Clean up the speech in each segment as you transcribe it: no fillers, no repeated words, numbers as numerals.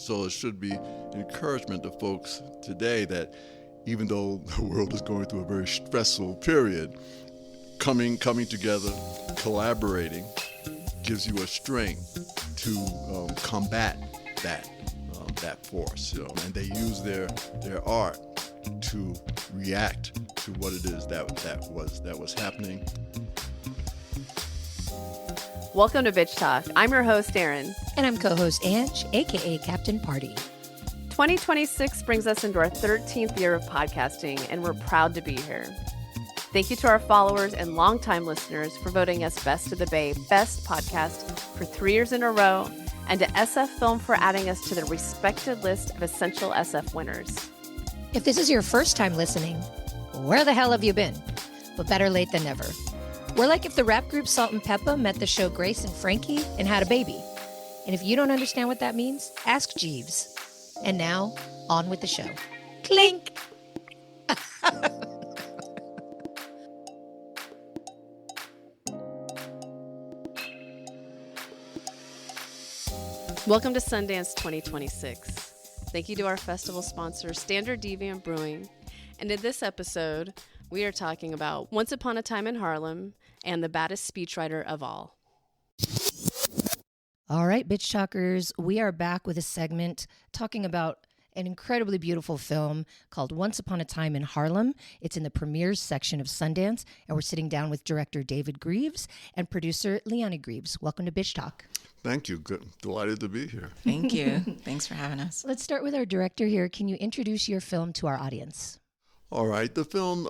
So it should be encouragement to folks today that even though the world is going through a very stressful period, coming together, collaborating, gives you a strength to combat that force. And they use their art to react to what it is that was happening. Welcome to Bitch Talk. I'm your host, Erin. And I'm co-host Ange, aka Captain Party. 2026 brings us into our 13th year of podcasting, and we're proud to be here. Thank you to our followers and longtime listeners for voting us Best of the Bay Best Podcast for 3 years in a row, and to SF Film for adding us to the respected list of Essential SF winners. If this is your first time listening, where the hell have you been? But better late than never. We're like if the rap group Salt and Peppa met the show Grace and Frankie and had a baby. And if you don't understand what that means, ask Jeeves. And now, on with the show. Clink! Welcome to Sundance 2026. Thank you to our festival sponsor, Standard Deviant Brewing. And in this episode, we are talking about Once Upon a Time in Harlem and the baddest speechwriter of all. All right, Bitch Talkers, we are back with a segment talking about an incredibly beautiful film called Once Upon a Time in Harlem. It's in the premieres section of Sundance, and we're sitting down with director David Greaves and producer Leonie Greaves. Welcome to Bitch Talk. Thank you. Good. Delighted to be here. Thank you. Thanks for having us. Let's start with our director here. Can you introduce your film to our audience? All right. The film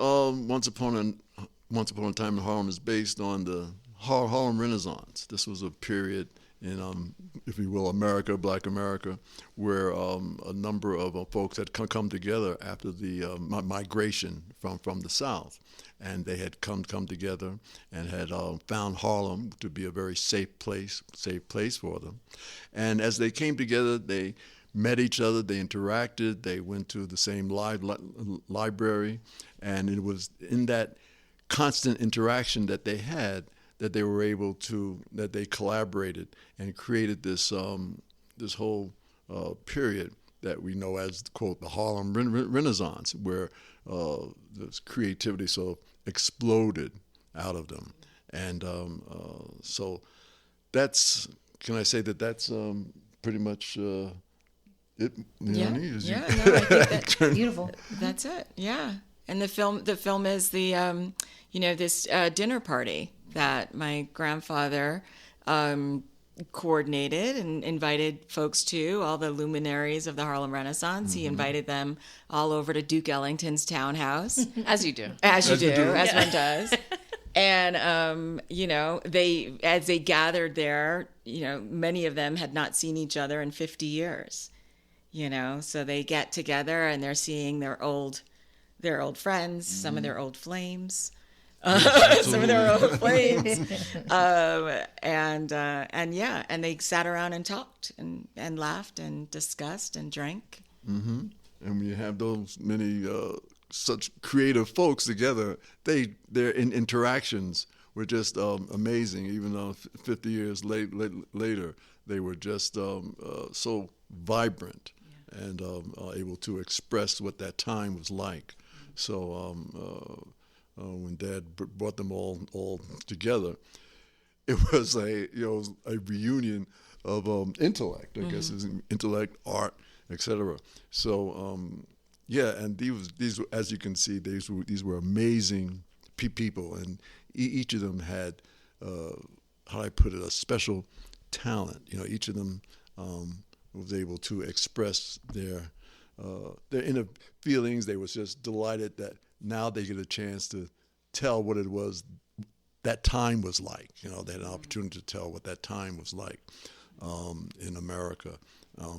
Once Upon a Time in Harlem is based on the Harlem Renaissance. This was a period in, if you will, Black America, where a number of folks had come together after the migration from the South. And they had come together and had found Harlem to be a very safe place for them. And as they came together, they met each other, they interacted, they went to the same library, and it was in that constant interaction that they had that they were able to, that they collaborated and created this this whole period that we know as, quote, the Harlem Renaissance, where this creativity sort of exploded out of them. And so that's, can I say that's pretty much it? Yeah, no, I think that's beautiful. That's it, yeah. And the film is the, this dinner party that my grandfather coordinated and invited folks to, all the luminaries of the Harlem Renaissance. Mm-hmm. He invited them all over to Duke Ellington's townhouse. As you do. As one does. And, as they gathered there, many of them had not seen each other in 50 years, so they get together and they're seeing their old friends, mm-hmm. some of their old flames. Some of their old flames, and they sat around and talked and laughed and discussed and drank. Mm-hmm. And when you have those many such creative folks together, their interactions were just amazing. Even though 50 years later, they were just so vibrant and able to express what that time was like. So. When Dad brought them all together, it was a reunion of intellect. I guess is intellect, art, etc. So and these as you can see, these were amazing people, and each of them had how do I put it, a special talent. Each of them was able to express their inner feelings. They was just delighted that now they get a chance to tell what it was that time was like. They had an opportunity to tell what that time was like in America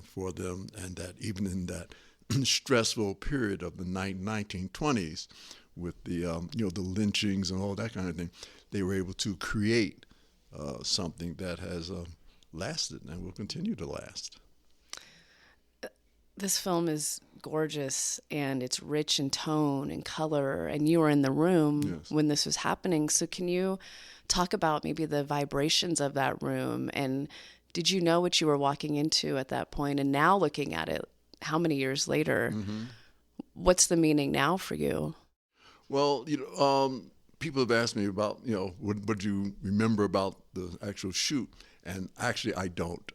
for them, and that even in that stressful period of the 1920s with the the lynchings and all that kind of thing, they were able to create something that has lasted and will continue to last. This film is gorgeous, and it's rich in tone and color, and you were in the room when this was happening. So can you talk about maybe the vibrations of that room and did you know what you were walking into at that point? And now looking at it, how many years later, what's the meaning now for you? Well, people have asked me about, what do you remember about the actual shoot? And actually, I don't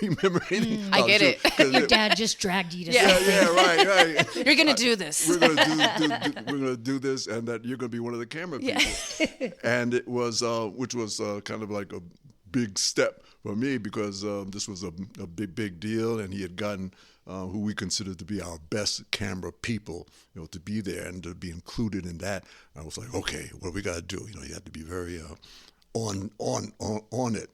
remember anything. I get it. Your dad just dragged you to right. You're going to do this. We're going to do this, and that you're going to be one of the camera people. And it was, which was kind of like a big step for me, because this was a big deal, and he had gotten who we considered to be our best camera people, to be there and to be included in that. I was like, okay, what we got to do? You have to be very on it.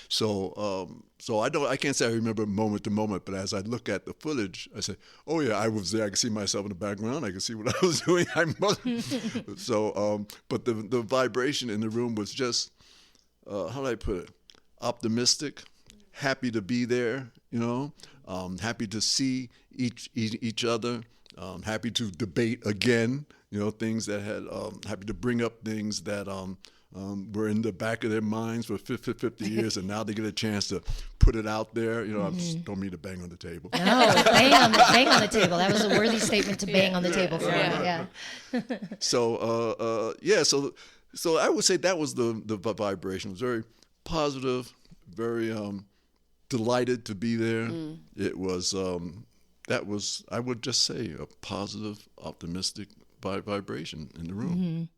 So I can't say I remember moment to moment, but as I look at the footage, I say, oh yeah, I was there. I could see myself in the background. I could see what I was doing. But the vibration in the room was just, how do I put it? Optimistic, happy to be there, happy to see each other, happy to debate again, things that had, happy to bring up things that were in the back of their minds for 50 years, and now they get a chance to put it out there. I just don't mean to bang on the table. No, bang on the table. That was a worthy statement to bang on the table for. Yeah. So I would say that was the vibration. It was very positive, very delighted to be there. It was that was, I would just say, a positive, optimistic vibration in the room.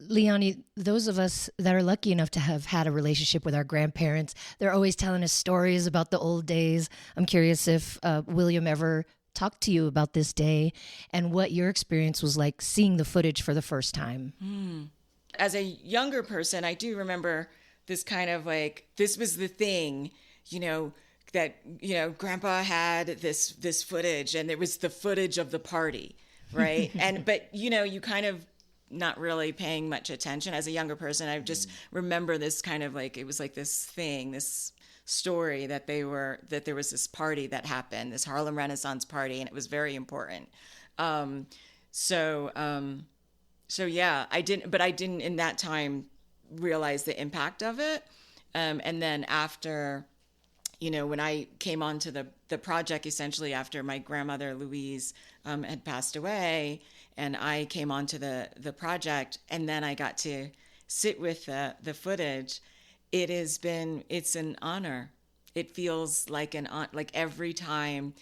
Leonie, those of us that are lucky enough to have had a relationship with our grandparents, they're always telling us stories about the old days. I'm curious if William ever talked to you about this day and what your experience was like seeing the footage for the first time. As a younger person, I do remember this kind of like, this was the thing, that, Grandpa had this footage, and it was the footage of the party, right? But you kind of not really paying much attention as a younger person. I just remember this kind of like, it was like this thing, this story that there was this party that happened, this Harlem Renaissance party, and it was very important. So yeah, I didn't in that time realize the impact of it. And then after, when I came onto the project, essentially after my grandmother Louise had passed away, and I came onto the project, and then I got to sit with the footage. It's an honor. It feels like like every time,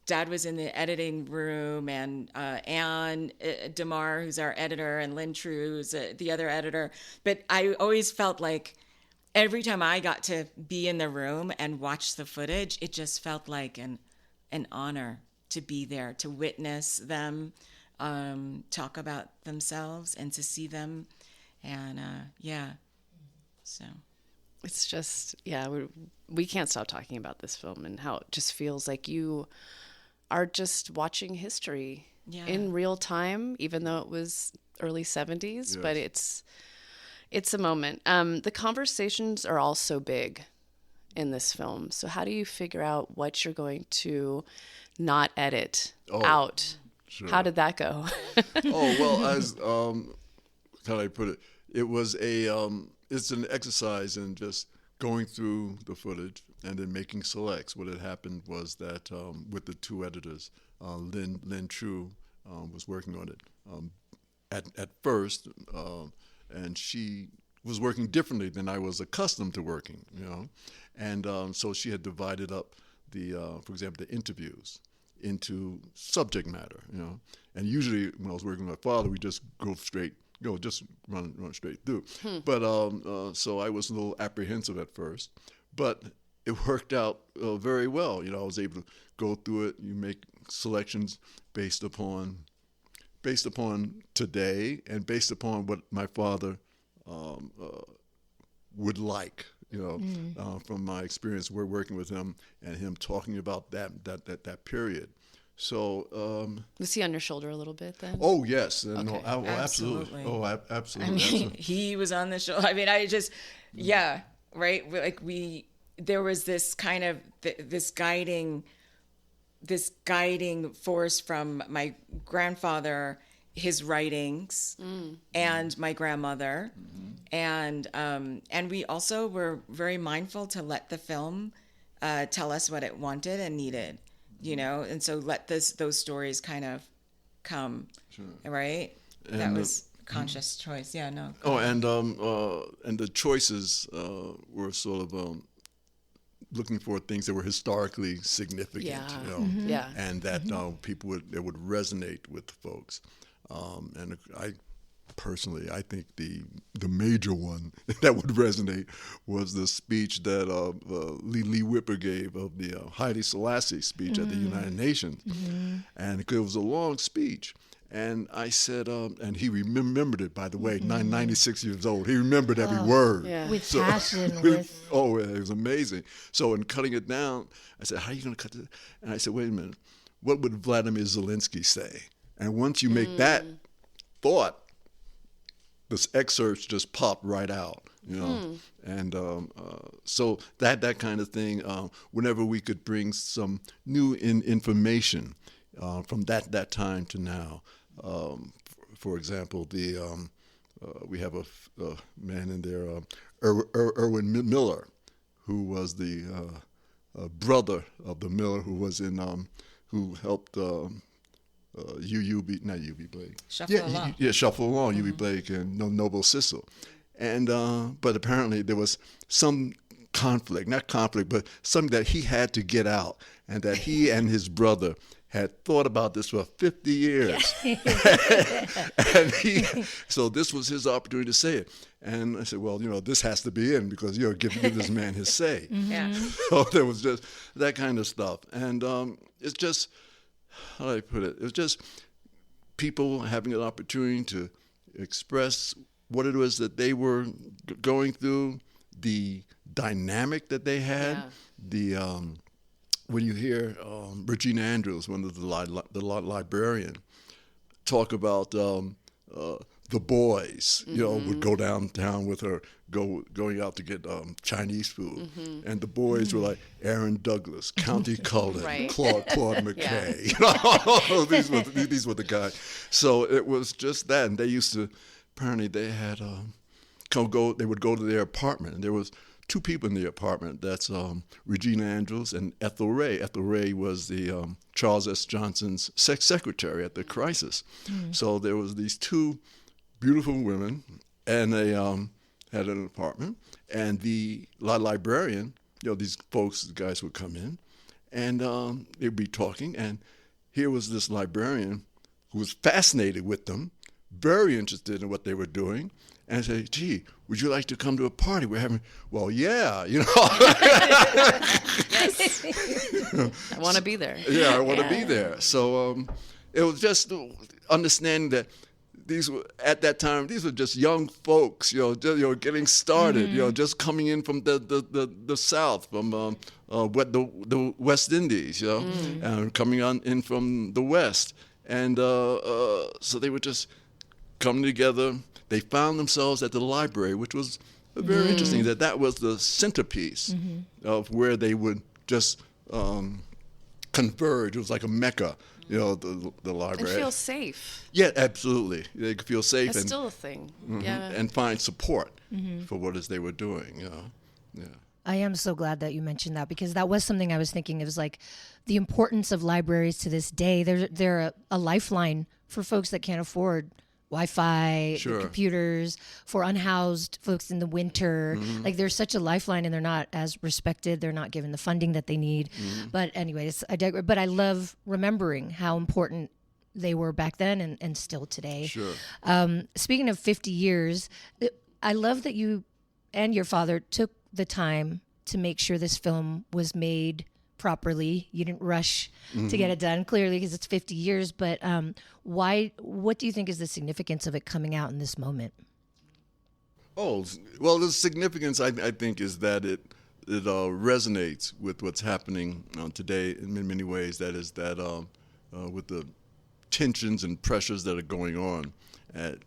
Dad was in the editing room, and Anne DeMar, who's our editor, and Lynn True, who's the other editor. But I always felt like every time I got to be in the room and watch the footage, it just felt like an honor to be there, to witness them talk about themselves, and to see them. And so it's just, we can't stop talking about this film and how it just feels like you are just watching history in real time, even though it was early 70s, yes. But it's a moment. The conversations are all so big in this film. So how do you figure out what you're going to not edit out? Sure. How did that go? As how do I put it? It was it's an exercise in just going through the footage and then making selects. What had happened was that with the two editors, Lynn True was working on it at first, and she was working differently than I was accustomed to working, and so she had divided up for example, the interviews into subject matter, and usually when I was working with my father, we just go straight. Just run straight through. But so I was a little apprehensive at first, but it worked out very well. I was able to go through it. You make selections based upon today and based upon what my father would like. From my experience, we're working with him and him talking about that period. So was he on your shoulder a little bit then? Oh yes, okay. No, absolutely. Oh, absolutely. I mean, he was on the shoulder. I mean, right. Like there was this kind of this guiding force from my grandfather, his writings, and my grandmother, And we also were very mindful to let the film tell us what it wanted and needed, and so let those stories kind of come, right? And that was conscious choice. Yeah, no. Oh, and the choices were sort of looking for things that were historically significant, and that people would resonate with folks. And I think the major one that would resonate was the speech that Lee Whipper gave of the Haile Selassie speech at the United Nations, and it was a long speech. And I said, and he remembered it, by the way, 96 years old. He remembered every word. Yeah. With passion. Oh, it was amazing. So in cutting it down, I said, how are you going to cut this? And I said, wait a minute, what would Vladimir Zelensky say? And once you make that thought, this excerpts just pop right out, And so that kind of thing, whenever we could bring some new information from that time to now. For example, we have a man in there, Erwin Miller, who was the brother of the Miller who was in who helped not UB Blake. Shuffle Along. Shuffle Along, UB Blake and Noble Sissel. And but apparently there was some not conflict, but something that he had to get out, and that he and his brother had thought about this for 50 years. And so this was his opportunity to say it. And I said, well, this has to be in because you're give this man his say. Yeah. So there was just that kind of stuff. And it's just, how do I put it? It's just people having an opportunity to express what it was that they were going through, the dynamic that they had, when you hear Regina Andrews, one of the librarian, talk about the boys, would go downtown with her, going out to get Chinese food, and the boys were like Aaron Douglas, County Cullen, Claude McKay. These were the guys. So it was just that, and they used to. Apparently, they had They would go to their apartment, and there was two people in the apartment. That's Regina Andrews and Ethel Ray. Ethel Ray was the Charles S. Johnson's secretary at the crisis. So there was these two beautiful women, and they had an apartment. And the librarian, these folks, the guys would come in, and they'd be talking. And here was this librarian who was fascinated with them, very interested in what they were doing. And I say, gee, would you like to come to a party we're having? Well, yeah, Yes. I want to be there. Yeah, I want to be there. So it was just understanding that these were, at that time, these were just young folks, getting started, just coming in from the South, from the West Indies, and coming in from the West. And so they were just coming together. They found themselves at the library, which was very interesting, that was the centerpiece of where they would just converge. It was like a mecca, the library. And feel safe. Yeah, absolutely. They could feel safe. That's still a thing. Yeah. And find support for what it is they were doing. Yeah. I am so glad that you mentioned that, because that was something I was thinking. It was like the importance of libraries to this day. They're a lifeline for folks that can't afford Wi-Fi, the computers, for unhoused folks in the winter. Like, there's such a lifeline, and they're not as respected. They're not given the funding that they need. But anyways, I digress. But I love remembering how important they were back then and still today. Sure. Speaking of 50 years, I love that you and your father took the time to make sure this film was made properly. You didn't rush to get it done, clearly, because it's 50 years. But what do you think is the significance of it coming out in this moment? Oh, well, the significance, I think, is that it resonates with what's happening today in many ways. That is that with the tensions and pressures that are going on at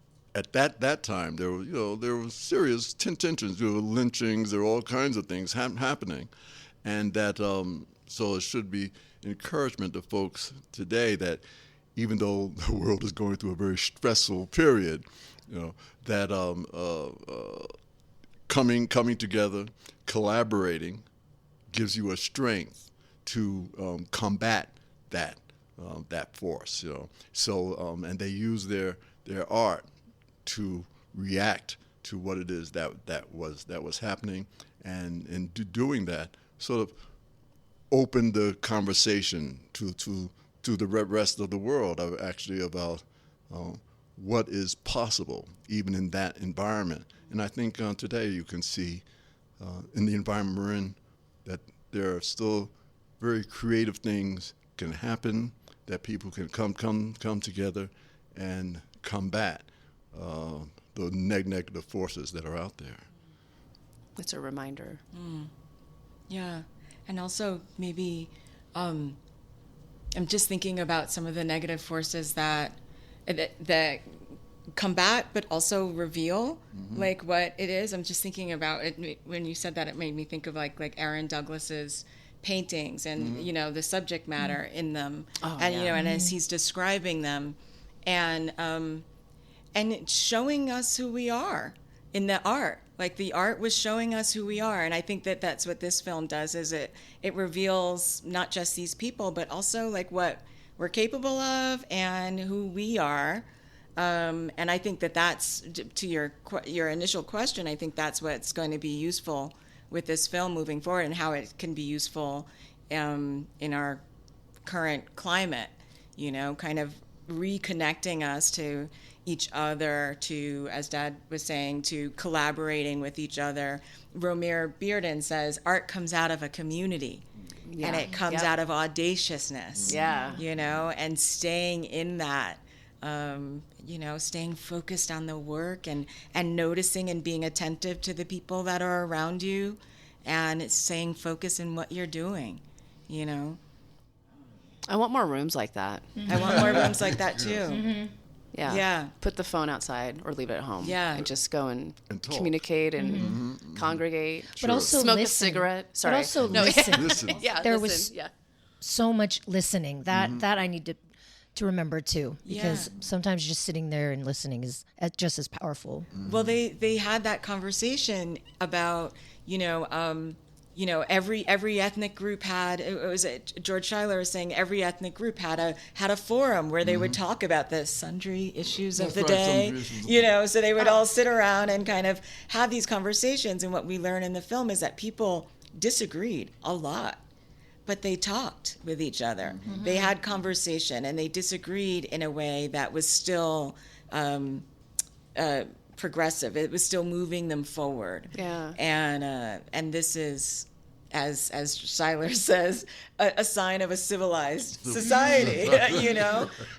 that time, there were serious tensions. There were lynchings. There were all kinds of things happening, and that so it should be encouragement to folks today that even though the world is going through a very stressful period, that coming together, collaborating, gives you a strength to combat that force. So and they use their art to react to what it is that was happening, and in doing that, sort of open the conversation to the rest of the world, actually, about what is possible even in that environment. And I think today you can see in the environment we're in that there are still very creative things can happen, that people can come together and combat the negative forces that are out there. It's a reminder. Yeah. And also maybe I'm just thinking about some of the negative forces that combat but also reveal like what it is. I'm just thinking about it when you said that. It made me think of like Aaron Douglas's paintings and the subject matter in them, and and as he's describing them, and it's showing us who we are in the art. Like the art was showing us who we are, and I think that that's what this film does. Is it reveals not just these people, but also like what we're capable of and who we are. And I think that that's, to your initial question, I think that's what's going to be useful with this film moving forward, and how it can be useful in our current climate. Kind of reconnecting us to each other, to, as Dad was saying, to collaborating with each other. Romare Bearden says art comes out of a community, and it comes out of audaciousness. And staying in that, staying focused on the work and noticing and being attentive to the people that are around you, and staying focused in what you're doing. I want more rooms like that. I want more rooms like that too. Yeah. Put the phone outside or leave it at home. Yeah. And just go and communicate and congregate. But also smoke listen. a cigarette. Sorry. But also listen. Listen. There was so much listening. That I need to remember too, because sometimes just sitting there and listening is just as powerful. Well, they had that conversation about every ethnic group had, George Schuyler was saying every ethnic group had a forum where they would talk about the sundry issues of the day, so they would all sit around and kind of have these conversations. And what we learn in the film is that people disagreed a lot, but they talked with each other. They had conversation, and they disagreed in a way that was still progressive. It was still moving them forward. Yeah. And this is, as Schuyler says, a sign of a civilized society.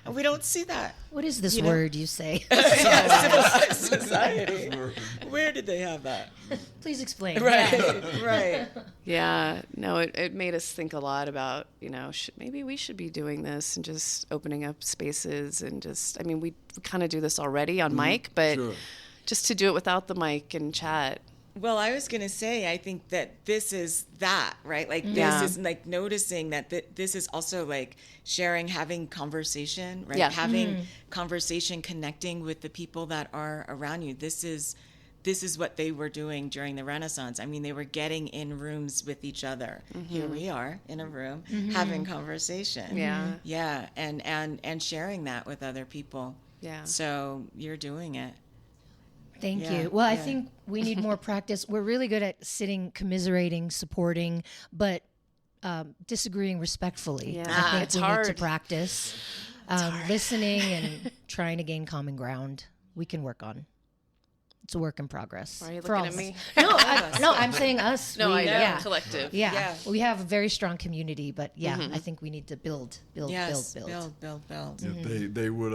And we don't see that. What is this word you say? Civilized society. Where did they have that? Please explain. Right. Yeah. No, it made us think a lot about, maybe we should be doing this and just opening up spaces and just, we kind of do this already on mic, but just to do it without the mic and chat. Well, I was going to say, I think that this is that, right? Like, this is like noticing that this is also like sharing, having conversation, right? Yeah. Having conversation, connecting with the people that are around you. This is what they were doing during the Renaissance. They were getting in rooms with each other. Here we are in a room having conversation. Yeah, and sharing that with other people. Yeah. So you're doing it. Thank you. Well, I think we need more practice. We're really good at sitting, commiserating, supporting, but disagreeing respectfully. Yeah. I think It's we hard. need to practice listening and trying to gain common ground. We can work on. It's a work in progress. Why are you for all looking at of us. me? No, I'm saying us. No, I know. Yeah. Collective. Yeah. We have a very strong community, but I think we need to build. Build. They would,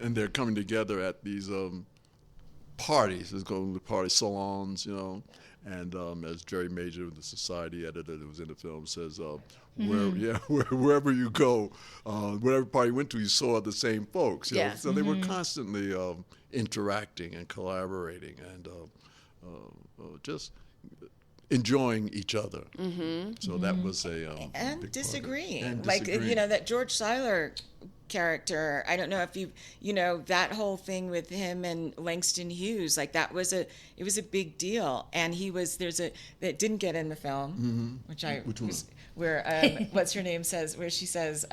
and they're coming together at these parties. Let's go to the party salons, and as Jerry Major, the society editor that was in the film, says, wherever you go, whatever party you went to, you saw the same folks. So they were constantly interacting and collaborating and just enjoying each other. So that was a and big disagreeing. part of it. Like, you know, that George Seiler character, I don't know if you know, that whole thing with him and Langston Hughes, like it was a big deal. And that didn't get in the film, which where what's her name says, where she says,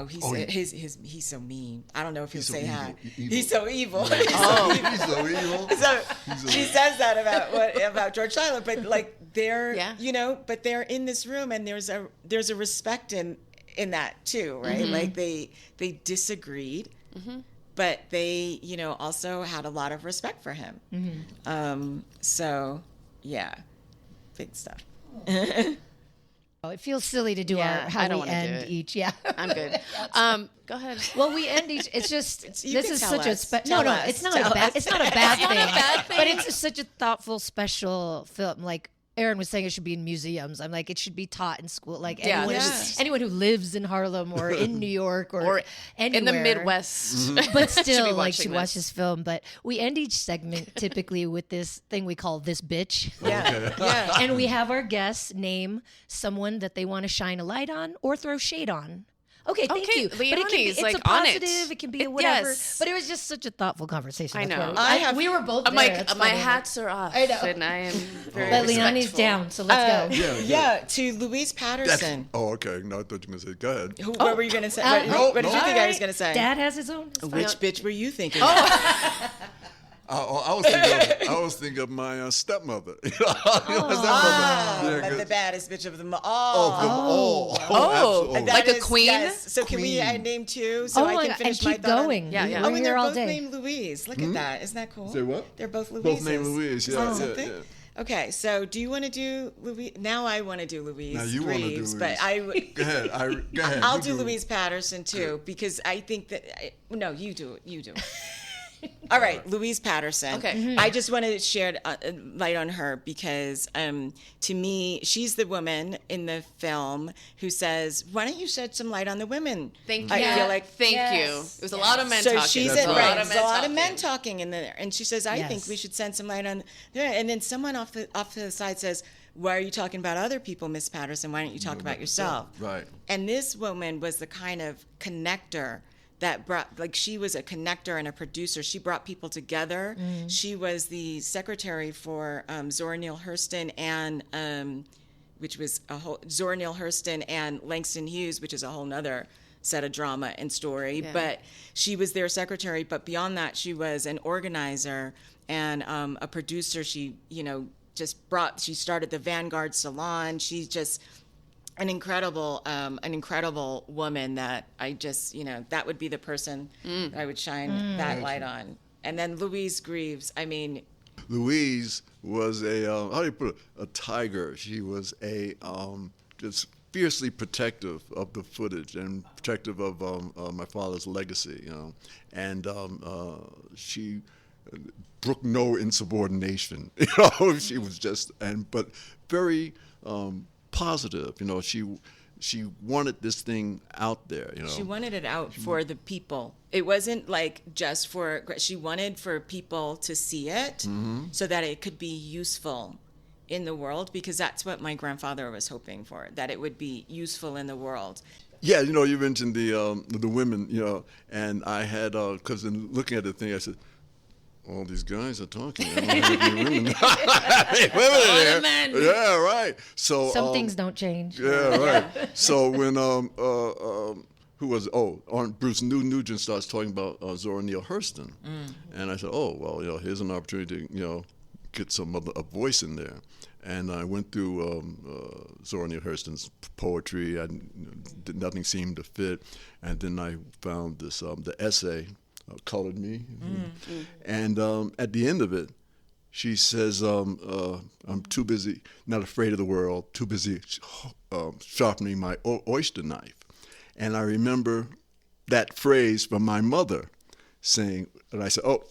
he's so mean. I don't know if he'll say hi. He's so evil. He's so evil. So she says that about George Seiler, but like they're you know, but they're in this room, and there's a respect in that too, right? Like they disagreed, but they, you know, also had a lot of respect for him. So yeah, big stuff. Oh, it feels silly to do how we end each. Yeah, I'm good. Go ahead. Well, we end each. It's just this is such a it's not a bad thing. But it's such a thoughtful, special film. Like Aaron was saying, it should be in museums. I'm like, it should be taught in school. Like anyone who lives in Harlem or in New York or anywhere in the Midwest, but still should watch this film. But we end each segment typically with this thing we call "This Bitch." Yeah. And we have our guests name someone that they want to shine a light on or throw shade on. Okay, thank you. Leonie's it's like a positive. on it. It can be a whatever. Yes. But it was just such a thoughtful conversation. I know. We were both I'm there. like, That's my funny. hats are off. I know. And I am very But Leonie's respectful. down, so let's go. Yeah, to Louise Patterson. Okay. No, I thought you were going to say, go ahead. What were you going to say? What did you think I was going to say? Dad has his own. It's Which fine. bitch were you thinking? I was thinking of my stepmother. But the baddest bitch of them all. Absolutely. Like a queen? Yes. So can we name two so I my can God, finish and my keep thought? going. Yeah. We're And here they're all both day. named Louise. Look at that. Isn't that cool? Say what? They're both Louises. Both named Louise. Yeah. Okay, so do you want to do Louise? Now I want to do Louise. Now you want to do Greaves, Louise. But Go ahead. Go ahead. I'll You do Louise Patterson too, because I think that no, you do it. You do it. All right, Louise Patterson. Okay. I just wanted to shed light on her because to me, she's the woman in the film who says, "Why don't you shed some light on the women?" Thank you. I feel like Thank you. It was a lot of men so talking. she's That's in, right. there's a lot of men talking in there, and she says, "I think we should send some light on." And then someone off to the side says, "Why are you talking about other people, Miss Patterson? Why don't you talk about yourself?" Right. And this woman was the kind of connector that brought, like, she was a connector and a producer. She brought people together. She was the secretary for Zora Neale Hurston and Zora Neale Hurston and Langston Hughes, which is a whole nother set of drama and story. Yeah. But she was their secretary. But beyond that, she was an organizer and a producer. She, she started the Vanguard Salon. She's just an incredible woman that I just, that would be the person that I would shine that light on. And then Louise Greaves, I mean. Louise was how do you put it? A tiger. She was just fiercely protective of the footage and protective of my father's legacy, and she brooked no insubordination. She was just but very positive. She wanted this thing out there. She wanted it out for the people. It wasn't like just for. She wanted for people to see it so that it could be useful in the world, because that's what my grandfather was hoping for, that it would be useful in the world. Yeah, you mentioned the women, and I had because in looking at the thing, I said, all these guys are talking. I don't have any women. Women in there. Men. Yeah, right. So Some things don't change. Yeah, right. So when who was Bruce Nugent starts talking about Zora Neale Hurston, and I said, oh well, here's an opportunity to get a voice in there. And I went through Zora Neale Hurston's poetry, and nothing seemed to fit. And then I found this the essay, Colored Me. And at the end of it, she says, I'm too busy, not afraid of the world, too busy sharpening my oyster knife. And I remember that phrase from my mother saying, and I said, oh,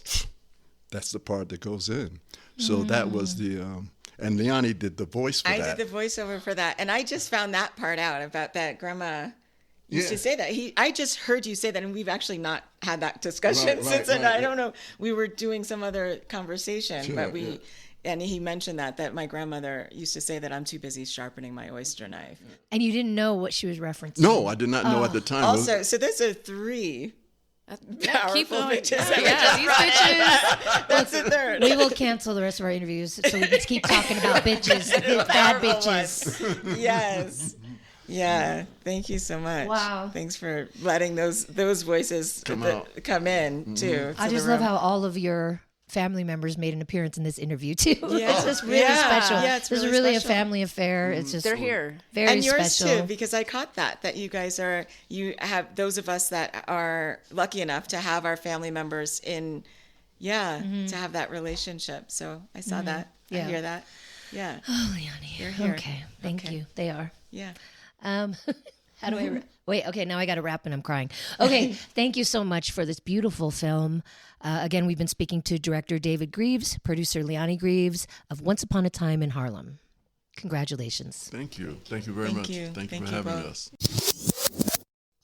that's the part that goes in. So that was the... and Leonie did the voice for that. I did the voiceover for that. And I just found that part out about that. Grandma used to say that. I just heard you say that, and we've actually not had that discussion since then. I don't know. We were doing some other conversation, but And he mentioned that my grandmother used to say that I'm too busy sharpening my oyster knife. And you didn't know what she was referencing? No, I did not know at the time. Also, so those are 3 Keep powerful going. bitches. These bitches. That's the third. We will cancel the rest of our interviews so we can keep talking about bitches, bad bitches. Yes. Yeah. Thank you so much. Wow. Thanks for letting those voices come in too. I just love how all of your family members made an appearance in this interview too. Yeah. It's just really special. Yeah, it's this is really really a special. family affair. It's just They're here. very and yours special. too, because I caught that you guys you have those of us that are lucky enough to have our family members in, to have that relationship. So I saw that. Yeah. I hear that. Yeah. Oh, Leonie. You're here. Okay. Thank you. They are. Yeah. How do I wait? Okay, now I got to wrap and I'm crying. Okay, thank you so much for this beautiful film. Again, we've been speaking to director David Greaves, producer Leonie Greaves of Once Upon a Time in Harlem. Congratulations. Thank you. Thank you very much. Thank you for having us.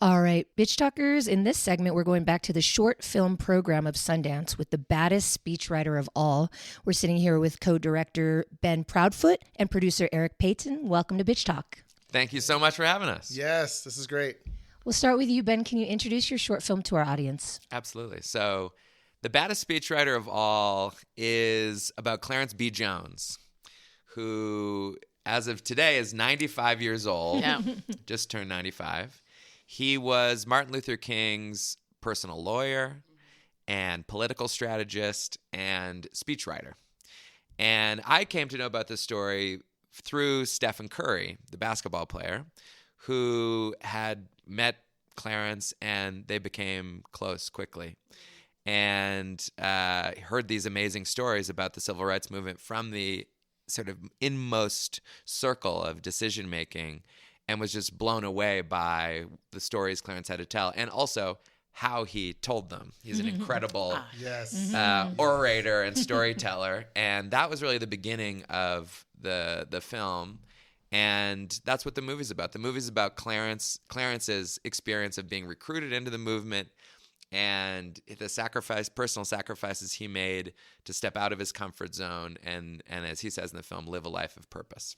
All right, Bitch Talkers, in this segment, we're going back to the short film program of Sundance with the baddest speechwriter of all. We're sitting here with co-director Ben Proudfoot and producer Eric Payton. Welcome to Bitch Talk. Thank you so much for having us. Yes, this is great. We'll start with you, Ben. Can you introduce your short film to our audience? Absolutely. So, the baddest speechwriter of all is about Clarence B. Jones, who, as of today, is 95 years old. Yeah. Just turned 95. He was Martin Luther King's personal lawyer and political strategist and speechwriter. And I came to know about this story through Stephen Curry, the basketball player, who had met Clarence and they became close quickly. And heard these amazing stories about the civil rights movement from the sort of inmost circle of decision making, and was just blown away by the stories Clarence had to tell, and also how he told them. He's an incredible Yes. orator and storyteller, and that was really the beginning of the film. And that's what the movie's about. The movie's about Clarence's experience of being recruited into the movement and the personal sacrifices he made to step out of his comfort zone and as he says in the film, live a life of purpose.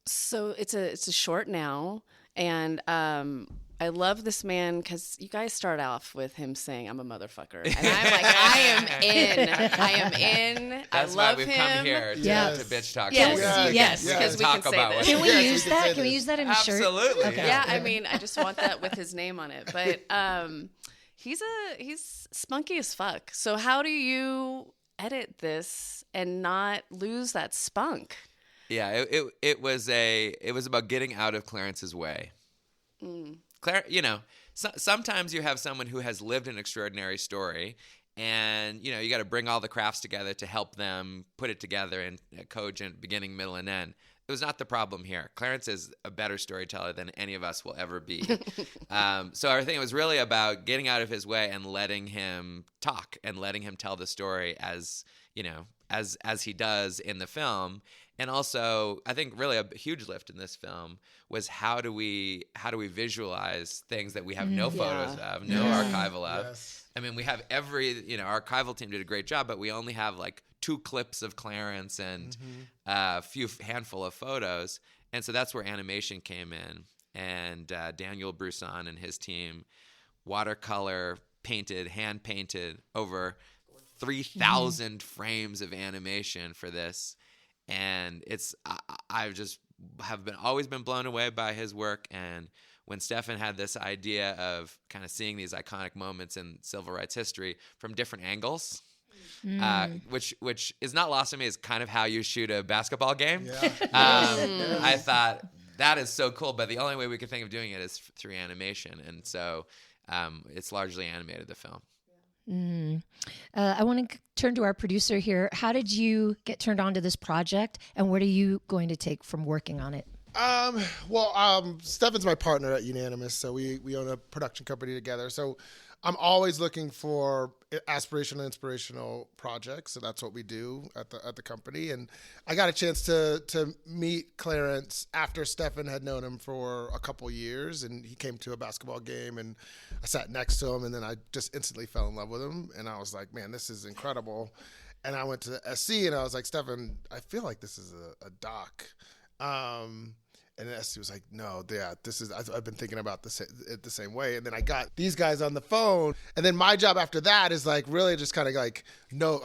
So it's a short now, and I love this man because you guys start off with him saying, "I'm a motherfucker," and I'm like, I am in. That's I why love we've him. come here to Bitch Talk. Yes, Yes, because we talk can say about this. what Can we use that? Can we use that in a shirt? Absolutely. Okay. Yeah, I mean, I just want that with his name on it. But he's spunky as fuck. So how do you edit this and not lose that spunk? Yeah, it was about getting out of Clarence's way. Sometimes you have someone who has lived an extraordinary story, and you got to bring all the crafts together to help them put it together in a cogent beginning, middle, and end. It was not the problem here. Clarence is a better storyteller than any of us will ever be. So I think it was really about getting out of his way and letting him talk and letting him tell the story as he does in the film. And also, I think really a huge lift in this film was how do we visualize things that we have no photos of, no archival of. Yes. I mean, we have our archival team did a great job, but we only have like 2 clips of Clarence and a handful of photos. And so that's where animation came in. And Daniel Brousson and his team watercolor hand painted over 3,000 frames of animation for this. And I've just always been blown away by his work. And when Stephen had this idea of kind of seeing these iconic moments in civil rights history from different angles, which is not lost on me, is kind of how you shoot a basketball game. Yeah. I thought that is so cool, but the only way we could think of doing it is through animation. And so it's largely animated, the film. I want to turn to our producer here. How did you get turned on to this project, and what are you going to take from working on it? Stefan's my partner at Unanimous, so we own a production company together. So I'm always looking for aspirational, inspirational projects, so that's what we do at the company. And I got a chance to meet Clarence after Stefan had known him for a couple years, and he came to a basketball game, and I sat next to him, and then I just instantly fell in love with him, and I was like, man, this is incredible. And I went to the SC and I was like, Stefan, I feel like this is a doc. And the SC was like, no, yeah, I've been thinking about it the same way. And then I got these guys on the phone. And then my job after that is like really just kind of like, no,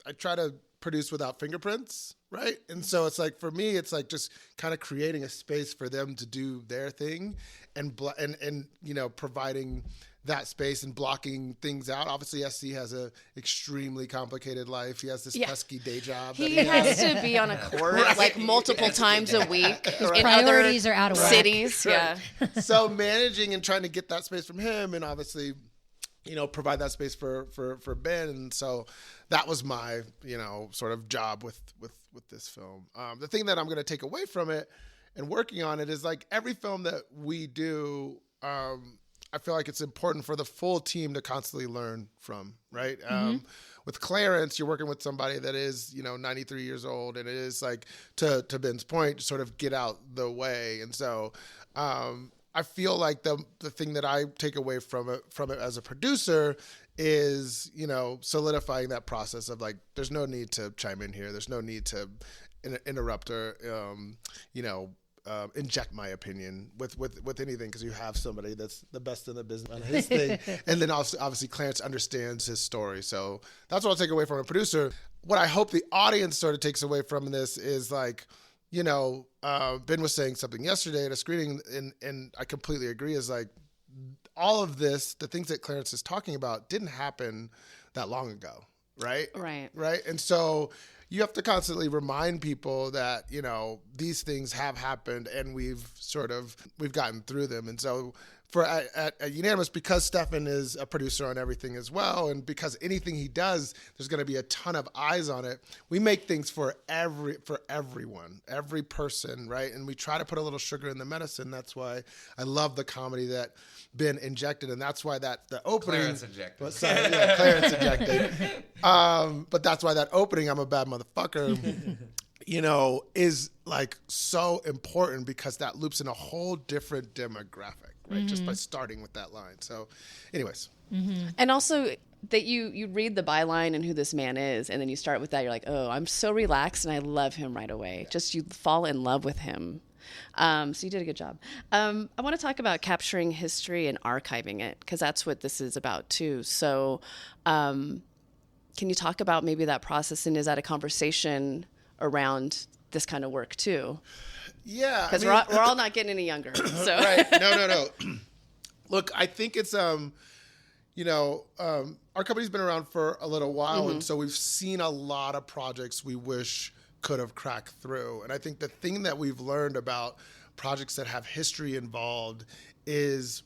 I try to produce without fingerprints, right? And so it's like, for me, it's like just kind of creating a space for them to do their thing and you know, providing that space and blocking things out. Obviously, SC has a extremely complicated life. He has this pesky day job. He has to be on a court like multiple times a week. His in priorities other are out of whack. cities. Yeah. So managing and trying to get that space from him, and obviously, you know, provide that space for Ben. And so that was my, you know, sort of job with this film. The thing that I'm going to take away from it and working on it is like every film that we do, I feel like it's important for the full team to constantly learn from, right? With Clarence, you're working with somebody that is, you know, 93 years old, and it is like, to Ben's point, sort of get out the way. And so I feel like the thing that I take away from it as a producer is, you know, solidifying that process of like, there's no need to chime in here. There's no need to interrupt or, you know, inject my opinion with anything, because you have somebody that's the best in the business on his thing. And then also, obviously Clarence understands his story. So that's what I'll take away from a producer. What I hope the audience sort of takes away from this is like, you know, Ben was saying something yesterday at a screening, and I completely agree, is like, all of this, the things that Clarence is talking about didn't happen that long ago, right? Right. And so you have to constantly remind people that, you know, these things have happened and we've gotten through them. And so at Unanimous, because Stefan is a producer on everything as well, and because anything he does, there's going to be a ton of eyes on it. We make things for everyone, every person, right? And we try to put a little sugar in the medicine. That's why I love the comedy that Ben injected, and that's why the opening. Clarence injected. Well, sorry, yeah, Clarence injected. But that's why that opening, I'm a bad motherfucker, you know, is like so important, because that loops in a whole different demographic, right? Just by starting with that line. So, anyways. And also that you read the byline and who this man is, and then you start with that. You're like, oh, I'm so relaxed and I love him right away. Yeah. Just you fall in love with him. So you did a good job. I want to talk about capturing history and archiving it, because that's what this is about too. So can you talk about maybe that process, and is that a conversation around this kind of work too? Yeah. Because we're all not getting any younger. So. Right. No. Look, I think it's, you know, our company's been around for a little while, and so we've seen a lot of projects we wish could have cracked through. And I think the thing that we've learned about projects that have history involved is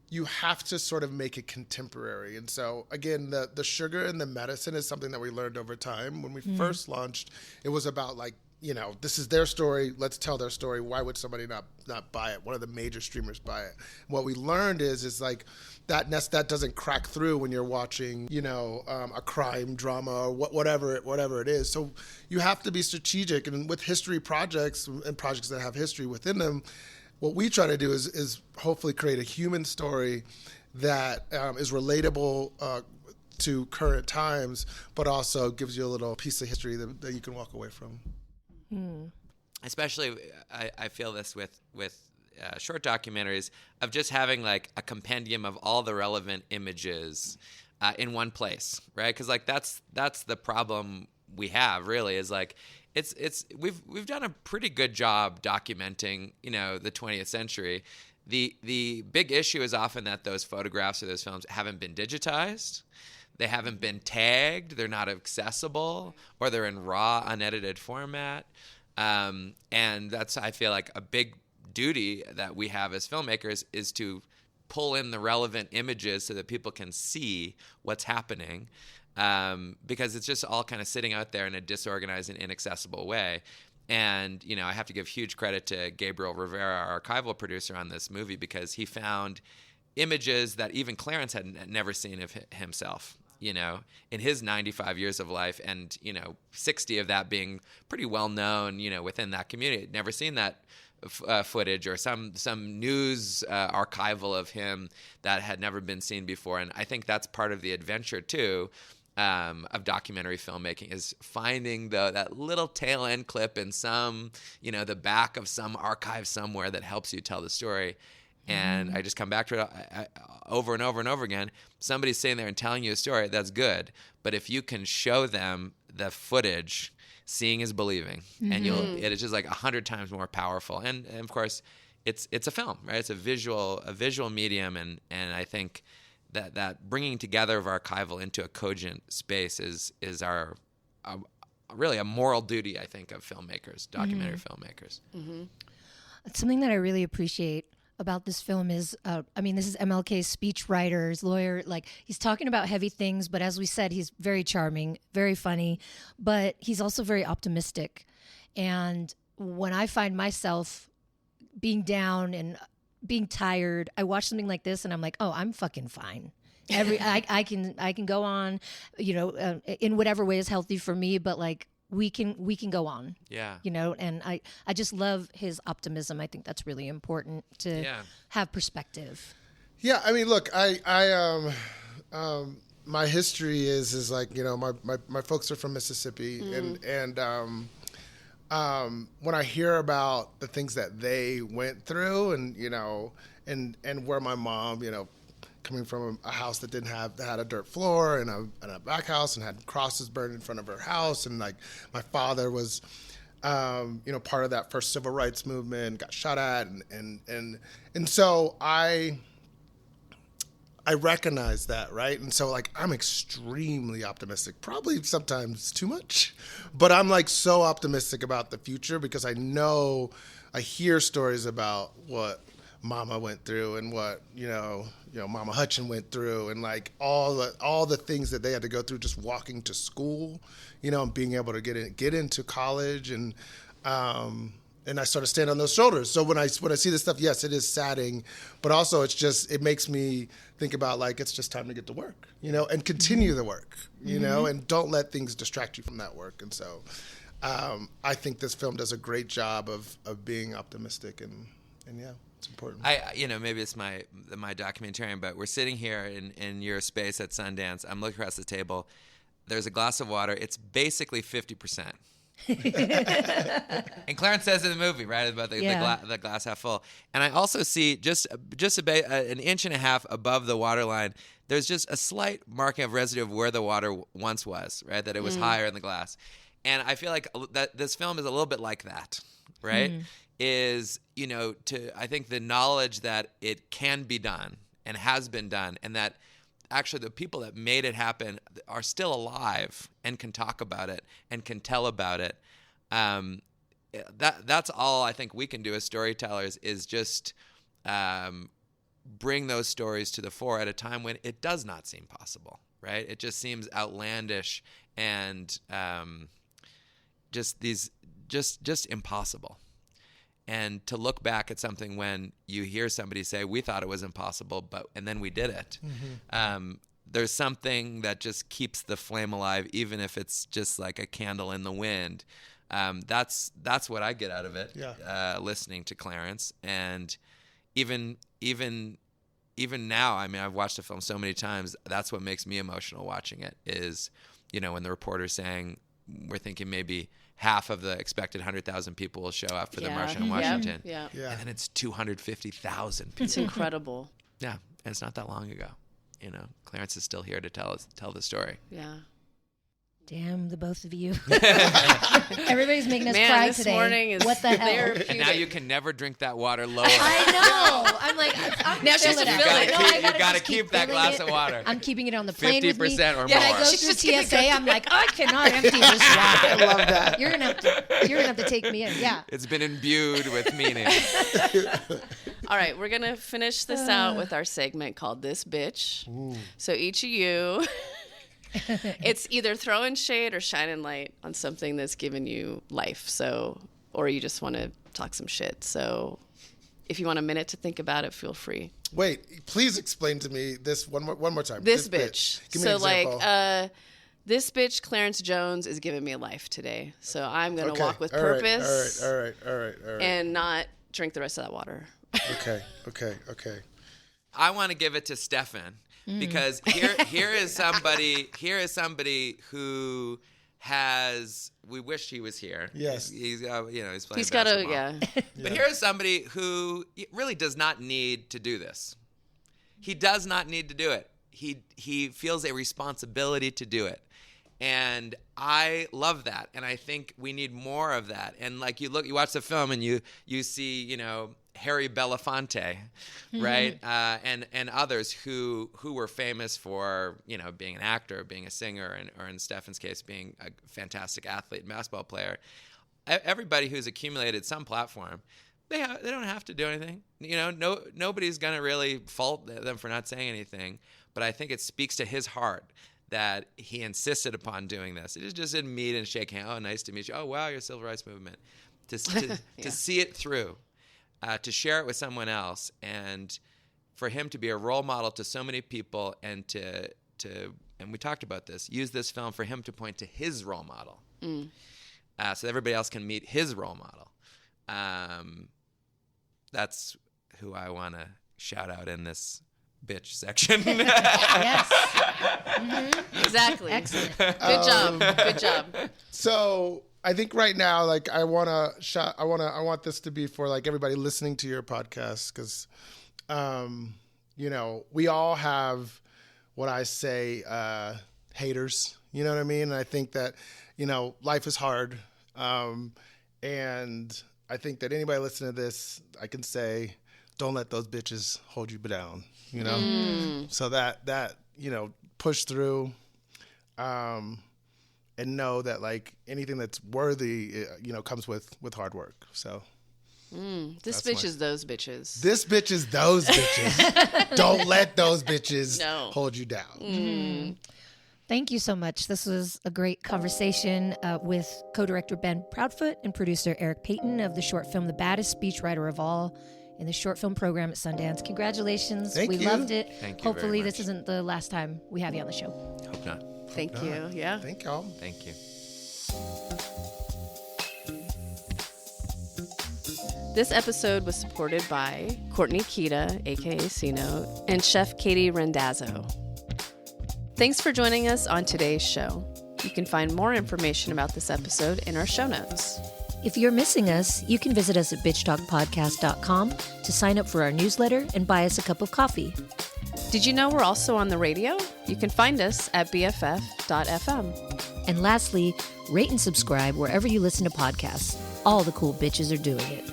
you have to sort of make it contemporary. And so again, the sugar and the medicine is something that we learned over time. When we first launched, it was about like, you know, this is their story, let's tell their story. Why would somebody not buy it? One of the major streamers buy it. What we learned is like that doesn't crack through when you're watching, you know, a crime drama or whatever it is. So you have to be strategic. And with history projects and projects that have history within them, what we try to do is hopefully create a human story that is relatable to current times, but also gives you a little piece of history that you can walk away from. Especially, I feel this with short documentaries, of just having like a compendium of all the relevant images in one place, right? Because like that's the problem we have, really, is like we've done a pretty good job documenting, you know, the 20th century. The big issue is often that those photographs or those films haven't been digitized. They haven't been tagged, they're not accessible, or they're in raw, unedited format. And that's, I feel like, a big duty that we have as filmmakers, is to pull in the relevant images so that people can see what's happening, because it's just all kind of sitting out there in a disorganized and inaccessible way. And, you know, I have to give huge credit to Gabriel Rivera, our archival producer on this movie, because he found images that even Clarence had never seen of himself, you know, in his 95 years of life, and, you know, 60 of that being pretty well known, you know, within that community. Never seen that footage, or some news archival of him that had never been seen before. And I think that's part of the adventure too, of documentary filmmaking is finding that little tail end clip in some, the back of some archive somewhere that helps you tell the story. And I just come back to it over and over and over again. Somebody's sitting there and telling you a story, that's good. But if you can show them the footage, seeing is believing, and it is just like 100 times more powerful. And of course, it's a film, right? It's a visual medium, and I think that bringing together of archival into a cogent space is our really a moral duty, I think, of filmmakers, documentary filmmakers. Something that I really appreciate about this film is, this is MLK's speechwriter, his lawyer. Like, he's talking about heavy things, but as we said, he's very charming, very funny, but he's also very optimistic. And when I find myself being down and being tired, I watch something like this and I'm like, oh, I'm fucking fine. I can go on, in whatever way is healthy for me, but like, we can go on. Yeah. And I just love his optimism. I think that's really important to have perspective. Yeah, I mean, look, I my history is like, my folks are from Mississippi, and when I hear about the things that they went through, and where my mom, coming from a house that had a dirt floor and a back house and had crosses burned in front of her house, and like my father was, part of that first civil rights movement, got shot at, and so I recognize that, right? And so like I'm extremely optimistic, probably sometimes too much, but I'm like so optimistic about the future because I hear stories about what Mama went through and what Mama Hutchin went through, and like all the things that they had to go through just walking to school, and being able to get into college, and I sort of stand on those shoulders. So when I see this stuff, yes, it is saddening, but also it makes me think about like it's just time to get to work, and continue the work, and don't let things distract you from that work. And so I think this film does a great job of being optimistic, and yeah. It's important. Maybe it's my documentarian, but we're sitting here in your space at Sundance. I'm looking across the table. There's a glass of water. It's basically 50%. And Clarence says in the movie, right, about the glass half full. And I also see just an inch and a half above the water line, there's just a slight marking of residue of where the water once was, right, that it was higher in the glass. And I feel like that this film is a little bit like that, right? Is, I think the knowledge that it can be done and has been done, and that actually the people that made it happen are still alive and can talk about it and can tell about it. That's all I think we can do as storytellers is just bring those stories to the fore at a time when it does not seem possible, right? It just seems outlandish and just impossible. And to look back at something when you hear somebody say, we thought it was impossible, and then we did it. There's something that just keeps the flame alive, even if it's just like a candle in the wind. That's what I get out of it, listening to Clarence. And even now, I mean, I've watched the film so many times, that's what makes me emotional watching it is, when the reporter's saying, we're thinking maybe half of the expected 100,000 people will show up for the March on Washington. Yeah. And then it's 250,000 people. It's incredible. Yeah. And it's not that long ago. Clarence is still here to tell the story. Yeah. Damn the both of you. Everybody's making us Man, cry this today. morning is What the hell? And now you can never drink that water lower. I know. I'm like, I'm Now she's fill it a up. fill I it. know, I You gotta gotta just keep that filling glass it. of water. I'm keeping it on the plane with me. 50% or When more. I go She's through just TSA, I'm like, I cannot empty this water. I love that. You're gonna have to take me in. Yeah. It's been imbued with meaning. All right, we're going to finish this out with our segment called This Bitch. Ooh. So each of you, it's either throwing shade or shining light on something that's given you life. So, or you just want to talk some shit. So if you want a minute to think about it, feel free. Wait, please explain to me this one more time. This bitch. Give me an example. This bitch, Clarence Jones, is giving me life today. So I'm going to walk with All right, purpose. All right. And not drink the rest of that water. Okay. I want to give it to Stefan Because here is somebody who has. We wish he was here. Yes. He's playing He's got basketball. to, But here is somebody who really does not need to do this. He does not need to do it. He feels a responsibility to do it. And I love that. And I think we need more of that. And like you watch the film and you see, Harry Belafonte, right? And others who were famous for, being an actor, being a singer, or in Stefan's case, being a fantastic athlete and basketball player. Everybody who's accumulated some platform, they don't have to do anything. Nobody's going to really fault them for not saying anything. But I think it speaks to his heart that he insisted upon doing this. It just didn't meet and shake hands. Oh, nice to meet you. Oh, wow, your civil rights movement. To see it through, to share it with someone else, and for him to be a role model to so many people, and to and we talked about this, use this film for him to point to his role model, so everybody else can meet his role model. That's who I want to shout out in this bitch section. Yes. Exactly. Excellent. Good job. Good job. So I think right now, like I want this to be for like everybody listening to your podcast, because, we all have what I say, haters. You know what I mean? And I think that, life is hard, and I think that anybody listening to this, I can say, don't let those bitches hold you down. So that push through. And know that like anything that's worthy, comes with hard work. So This bitch is those bitches. This bitch is those bitches. Don't let those bitches hold you down. Thank you so much. This was a great conversation with co-director Ben Proudfoot and producer Eric Payton of the short film The Baddest, Speechwriter of All, in the short film program at Sundance. Congratulations. Thank we you. loved it. Thank you Hopefully very this much. isn't the last time we have you on the show. Hope not. Thank you. Yeah. Thank y'all. Thank you. This episode was supported by Courtney Kita, aka C-Note, and Chef Katie Rendazzo. Thanks for joining us on today's show. You can find more information about this episode in our show notes. If you're missing us, you can visit us at bitchtalkpodcast.com to sign up for our newsletter and buy us a cup of coffee. Did you know we're also on the radio? You can find us at bff.fm. And lastly, rate and subscribe wherever you listen to podcasts. All the cool bitches are doing it.